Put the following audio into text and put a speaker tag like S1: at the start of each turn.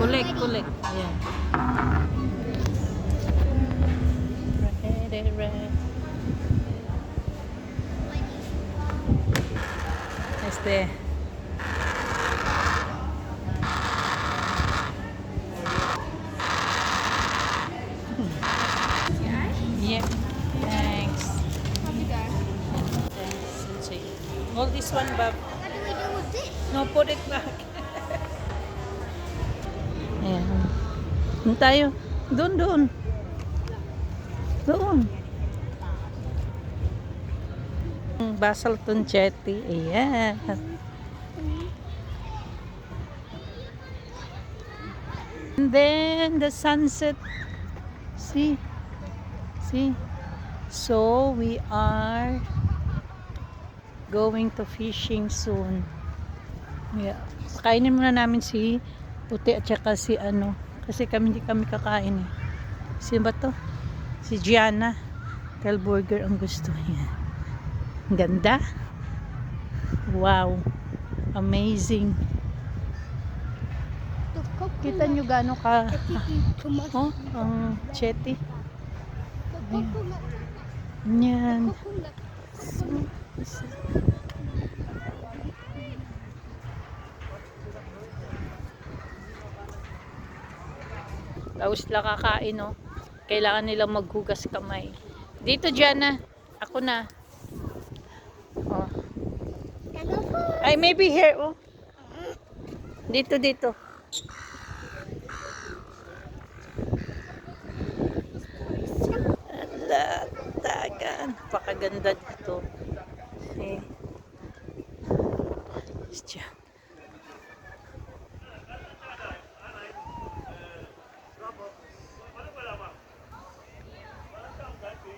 S1: Collect, collect. Ayan. Este. Yeah. Thanks. Thanks. Hold this one, Bob.
S2: What do we do with this?
S1: No, put it back. Ayan. Doon tayo. Doon, doon. Doon. Basalton Jetty. Ayan. And then the sunset. See? See? So we are going to fishing soon. Yeah. Kainin muna namin si Puti at saka si ano. Kasi kami hindi kami kakain eh. Sino ba to? Si Gianna. Tel burger ang gusto niya. Ang ganda. Wow. Amazing.
S2: The coconut.
S1: Kita nyo gaano ka
S2: Too much.
S1: oh, ang chetty.
S2: The coconut.
S1: Yan.
S2: Coconut.
S1: Tapos sila kakain, no? Kailangan nilang maghugas kamay. Dito, Gianna. Ako na. Oh. Ay, maybe here, oh. Dito, dito. Ala, tagan. Napakaganda dito. See?